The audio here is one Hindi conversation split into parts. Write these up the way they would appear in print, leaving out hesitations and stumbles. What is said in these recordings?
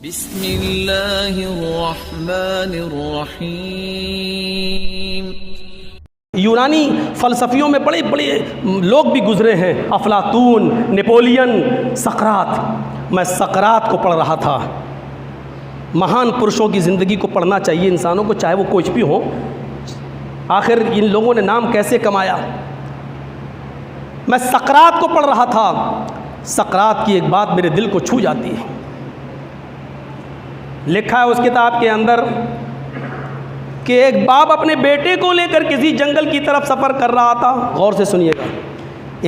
बिस्मिल्लाहिर्रहमानिर्रहीम। यूनानी फ़लसफ़ियों में बड़े बड़े लोग भी गुज़रे हैं, अफलातून, नेपोलियन, सकरात। मैं सकरात को पढ़ रहा था। महान पुरुषों की ज़िंदगी को पढ़ना चाहिए इंसानों को, चाहे वो कुछ भी हो। आखिर इन लोगों ने नाम कैसे कमाया। मैं सकरात को पढ़ रहा था। सकरात की एक बात मेरे दिल को छू जाती है। लिखा है उस किताब के अंदर कि एक बाप अपने बेटे को लेकर किसी जंगल की तरफ सफ़र कर रहा था। गौर से सुनिएगा।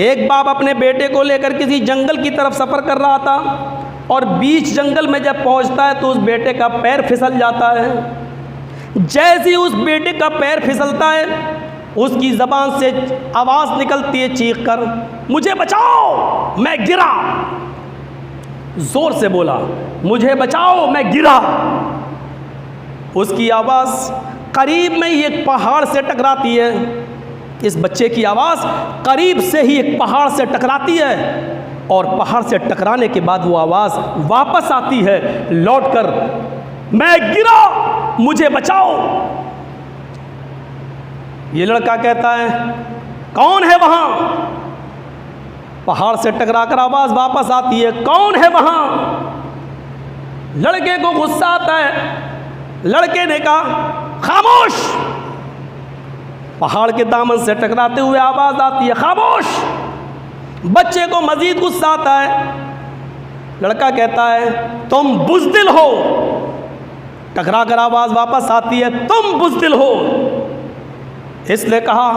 एक बाप अपने बेटे को लेकर किसी जंगल की तरफ सफ़र कर रहा था और बीच जंगल में जब पहुंचता है तो उस बेटे का पैर फिसल जाता है। जैसे ही उस बेटे का पैर फिसलता है, उसकी ज़बान से आवाज़ निकलती है चीख कर, मुझे बचाओ, मैं गिरा। ज़ोर से बोला, मुझे बचाओ, मैं गिरा। उसकी आवाज़ करीब में ही एक पहाड़ से टकराती है। इस बच्चे की आवाज़ करीब से ही एक पहाड़ से टकराती है और पहाड़ से टकराने के बाद वो आवाज़ वापस आती है लौटकर, मैं गिरा, मुझे बचाओ। ये लड़का कहता है, कौन है वहाँ? पहाड़ से टकराकर आवाज़ वापस आती है, कौन है वहाँ? लड़के को गुस्सा आता है। लड़के ने कहा, खामोश। पहाड़ के दामन से टकराते हुए आवाज़ आती है, खामोश। बच्चे को मज़ीद गुस्सा आता है। लड़का कहता है, तुम बुज़दिल हो। टकरा कर आवाज़ वापस आती है, तुम बुज़दिल हो। इसने कहा,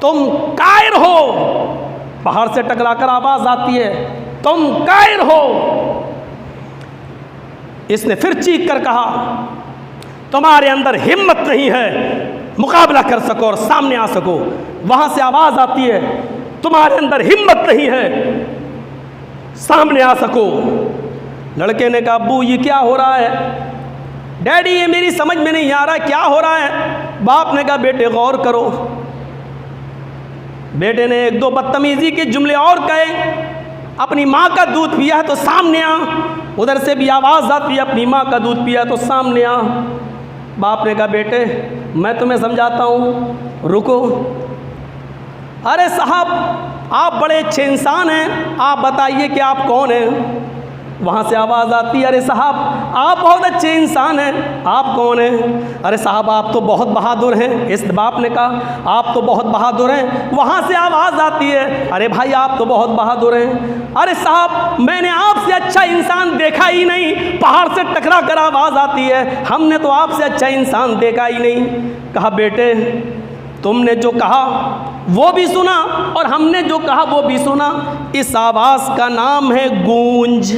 तुम कायर हो। पहाड़ से टकराकर आवाज़ आती है, तुम कायर हो। इसने फिर चीख कर कहा, तुम्हारे अंदर हिम्मत नहीं है मुकाबला कर सको और सामने आ सको। वहाँ से आवाज़ आती है, तुम्हारे अंदर हिम्मत नहीं है सामने आ सको। लड़के ने कहा, अब्बू ये क्या हो रहा है? डैडी ये मेरी समझ में नहीं आ रहा है, क्या हो रहा है? बाप ने कहा, बेटे गौर करो। बेटे ने एक दो बदतमीज़ी के जुमले और कहे, अपनी माँ का दूध पिया है तो सामने आ। उधर से भी आवाज़ आती है, अपनी माँ का दूध पिया है तो सामने आ। बाप ने कहा, बेटे मैं तुम्हें समझाता हूँ, रुको। अरे साहब आप बड़े अच्छे इंसान हैं, आप बताइए कि आप कौन हैं? वहाँ से आवाज़ आती है, अरे साहब आप बहुत अच्छे इंसान हैं, आप कौन हैं? अरे साहब आप तो बहुत बहादुर हैं। इस बाप ने कहा, आप तो बहुत बहादुर हैं। वहाँ से आवाज़ आती है, अरे भाई आप तो बहुत बहादुर हैं। अरे साहब मैंने आपसे अच्छा इंसान देखा ही नहीं। पहाड़ से टकरा कर आवाज़ आती है, हमने तो आपसे अच्छा इंसान देखा ही नहीं। कहा, बेटे तुमने जो कहा वो भी सुना और हमने जो कहा वो भी सुना। इस आवाज़ का नाम है गूंज।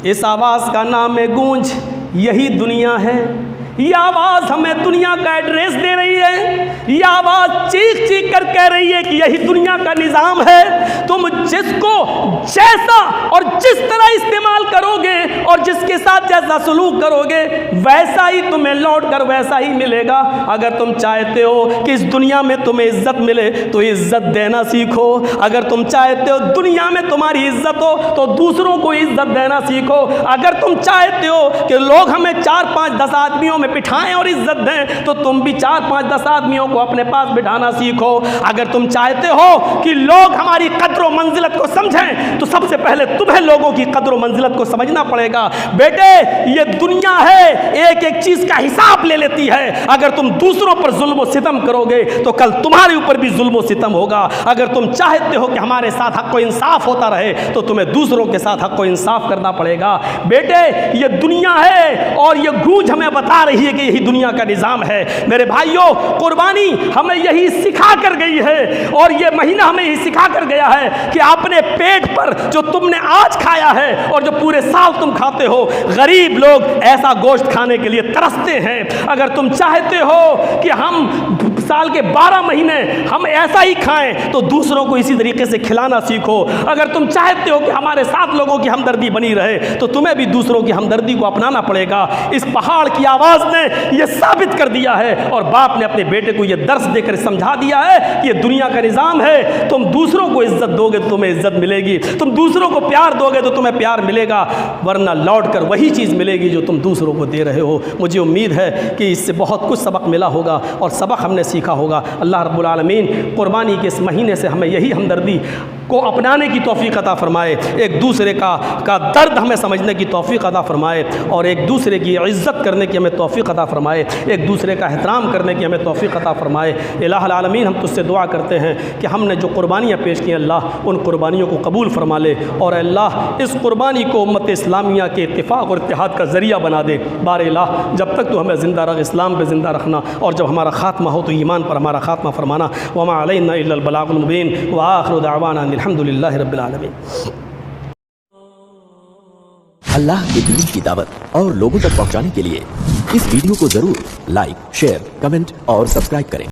इस आवाज़ का नाम है गूंज। यही दुनिया है। ये आवाज़ हमें दुनिया का एड्रेस दे रही है। ये आवाज़ चीख चीख कर कह रही है कि यही दुनिया का निज़ाम है। तुम जिसको जैसा और जिस तरह इस्तेमाल करोगे और जिसके साथ जैसा सलूक करोगे वैसा ही तुम्हें लौट कर वैसा ही मिलेगा। अगर तुम चाहते हो कि इस दुनिया में तुम्हें इज्जत मिले तो इज्जत देना सीखो। अगर तुम चाहते हो दुनिया में तुम्हारी इज्जत हो तो दूसरों को इज्जत देना सीखो। अगर तुम चाहते हो कि लोग हमें 4-5-10 आदमियों में बिठाएं और इज्जत दें तो तुम भी 4-5-10 आदमियों को अपने पास बिठाना सीखो। अगर तुम चाहते हो कि लोग हमारी कद्र और मंजिलत को समझें तो सबसे पहले तुम्हें लोगों की कद्र और मंजिलत को समझना पड़ेगा। बेटे ये दुनिया है, एक एक चीज का हिसाब ले लेती है। अगर तुम दूसरों पर जुल्म और सितम करोगे तो कल तुम्हारे ऊपर भी जुल्म और सितम होगा। अगर तुम चाहते हो कि हमारे साथ हक को इंसाफ होता रहे तो तुम्हें दूसरों के साथ हक को इंसाफ करना पड़ेगा। बेटे ये दुनिया है और ये गूंज हमें बता रही है कि यही दुनिया का निज़ाम है। मेरे भाइयों कुर्बानी हमें यही सिखा कर गई है और ये महीना हमें यही सिखा कर गया है कि अपने पेट पर जो तुमने आज खाया है और जो पूरे साल तुम खाते हो, गरीब लोग ऐसा गोश्त खाने के लिए तरसते हैं। अगर तुम चाहते हो कि हम साल के 12 महीने हम ऐसा ही खाएं तो दूसरों को इसी तरीके से खिलाना सीखो। अगर तुम चाहते हो कि हमारे साथ लोगों की हमदर्दी बनी रहे तो तुम्हें भी दूसरों की हमदर्दी को अपनाना पड़ेगा। इस पहाड़ की आवाज़ अब्बास ने यह साबित कर दिया है और बाप ने अपने बेटे को यह दर्स देकर समझा दिया है कि यह दुनिया का निज़ाम है। तुम दूसरों को इज्जत दोगे तो तुम्हें इज्जत मिलेगी, तुम दूसरों को प्यार दोगे तो तुम्हें प्यार मिलेगा, वरना लौट कर वही चीज़ मिलेगी जो तुम दूसरों को दे रहे हो। मुझे उम्मीद है कि इससे बहुत कुछ सबक मिला होगा और सबक हमने सीखा होगा। अल्लाह रब्बुल आलमीन कुर्बानी के इस महीने से हमें यही हमदर्दी को अपनाने की तौफीक अता फरमाए, एक दूसरे का दर्द हमें समझने की तौफीक अता फरमाए और एक दूसरे की इज़्ज़त करने की हमें तौफीक अता फरमाए, एक दूसरे का एहतराम करने की हमें तौफीक अता फरमाए। इलाहुल आलमीन, हम तुझसे दुआ करते हैं कि हमने जो कुर्बानियाँ पेश की अल्लाह उन कुर्बानियों को कबूल फरमा ले और अल्लाह इस कुर्बानी को उम्मत इस्लामिया के इत्तिफाक़ और इत्तिहाद का ज़रिया बना दे। बार इलाह, जब तक तो हमें ज़िंदा रख, इस्लाम पे ज़िंदा रखना और जब हमारा ख़ात्मा हो तो ईमान पर हमारा ख़ात्मा फरमाना। वमा अलैना इल्लल बलागुल मुबीन व आखिरु दअवाना अल्हम्दुलिल्लाहि रब्बिल आलमीन। अल्लाह के दीन की दावत और लोगों तक पहुंचाने के लिए इस वीडियो को जरूर लाइक, शेयर, कमेंट और सब्सक्राइब करें।